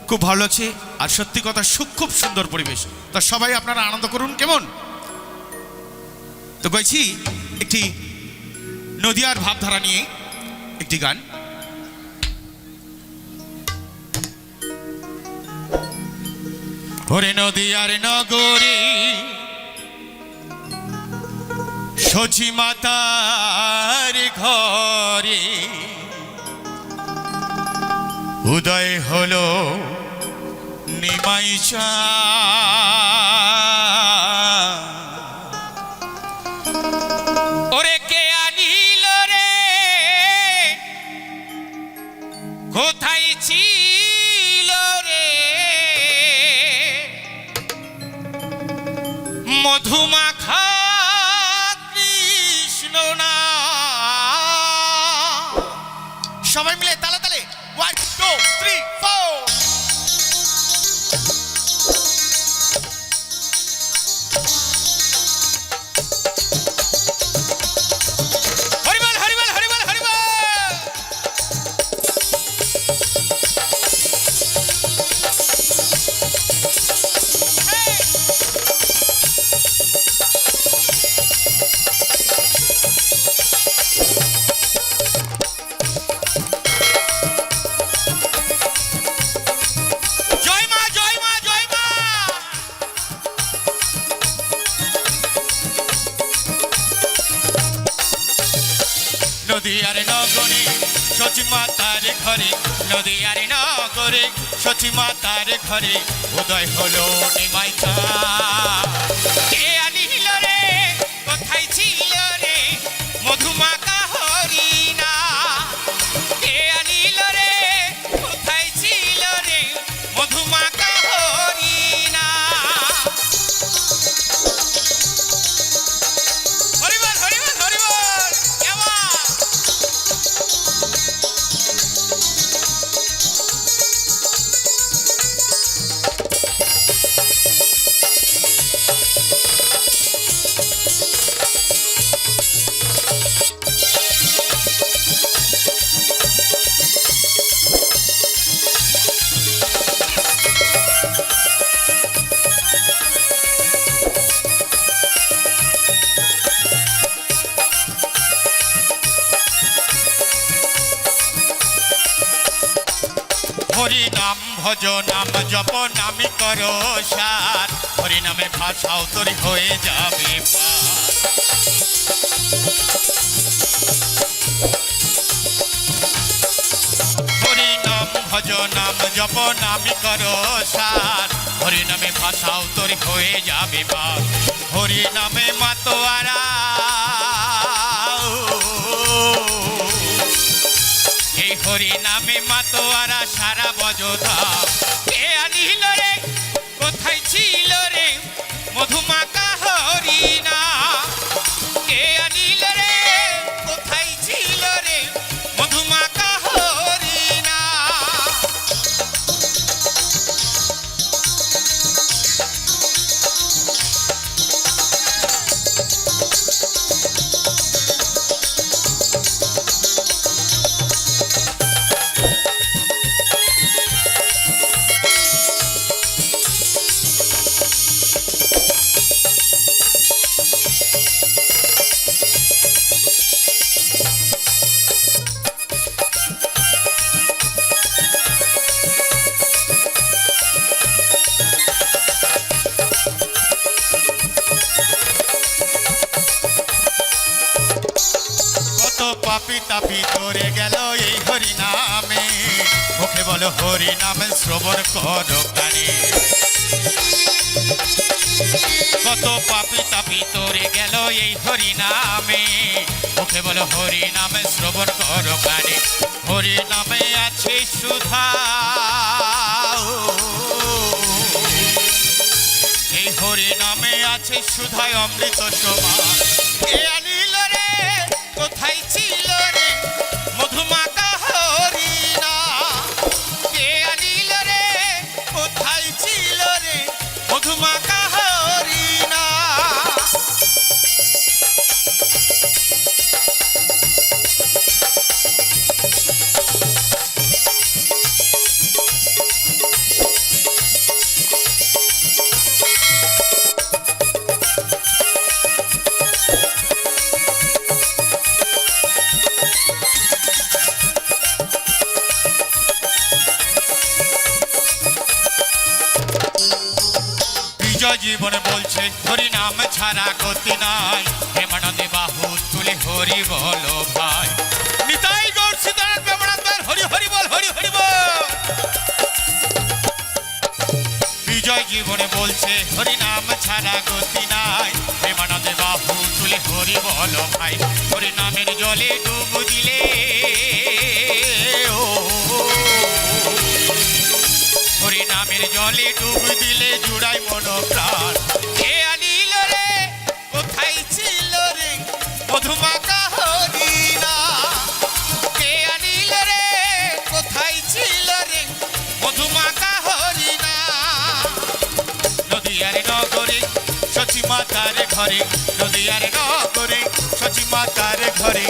খুব ভালো লাগছে। আর সত্যি কথা, খুব সুন্দর পরিবেশ। তা সবাই আপনারা আনন্দ করুন। কেমন তো গাইছি একটি নদিয়ার ভাবধারা নিয়ে একটি গান। ওরে নদিয়ার নগরী সচি মাতার ঘরে উদয় হলো নিমাই চাঁদ। ওরে কে আনিল রে, কোথায় ছিল রে মধুমাখা কৃষ্ণ না। সবাই মিলে তালে তালে 1 2 3 4। হরিবল হরিবল হরিবল হরিবল। নদিয়ার নগরে সচি মাতার ঘরে, নদিয়ার নগরে সচি মাতার ঘরে উদয় হলো নিমাই চাঁদ। কে আনিল রে, কোথায় ছিল রে মধুমাখা হরিণা। কে আনিল রে, কোথায় ছিল রে মধুমাখা হরিণা। হরিবল হরিবল হরিবল। কেমন হরি নাম ভজ নাম জপ নামি করো সার, হরি নামে ভাষাও তোর হয়ে যাবে পার। হরি নাম ভজ নাম জপ নামি করো সার, হরি নামে ভাষাও তোর হয়ে যাবে পার। হরি নামে মাতোয়ারা এই হরি নামে মাতোয়ারা সারা বজধা। কে আনিল রে, কোথায় ছিল রে মধুমাখা হরিণা। কে আনিল রে, কোথায় ছিল রে মধুমাখা হরিণা। পাপি তাপি তোরে গেল এই হরি নামে, মুখে বলো হরি নামে শ্রবণ করো কানে। কত পাপি তাপি তোরে গেল এই হরি নামে, মুখে বলো হরি নামে শ্রবণ করো কানে। হরি নামে আছে সুধা, এই হরি নামে আছে সুধায় অমৃত সমান। কে আনিল রে, কোথায় ছিল রে মধুমাখা হরিণা। কে আনিল রে, কোথায় ছিল রে মধুমাখা হরিণা। বিজয় জীবনে বলছে হরি নাম ছাড়া গতি নাই, প্রেমানন্দে বাহু তুলে হরি বলো ভাই। নিতাই গৌর সীতারাম প্রেমানন্দের হরি হরি বল, হরি হরি বল। বিজয় জীবনে বলছে হরি নাম ছাড়া গতি নাই, প্রেমানন্দে বাহু তুলে হরি বলো ভাই। হরি নামের জলে ডুব দিলে ও, হরি নামের জলে ডুব দিলে জুড়াই মন প্রাণ। কে আনিল রে কোথায় ছিল রে মধুমাখা হরি না, কে আনিল রে কোথায় ছিল রে মধুমাখা হরি না। নদিয়ার নগরে সচি মাতার ঘরে, নদিয়ার নগরে সচি মাতার ঘরে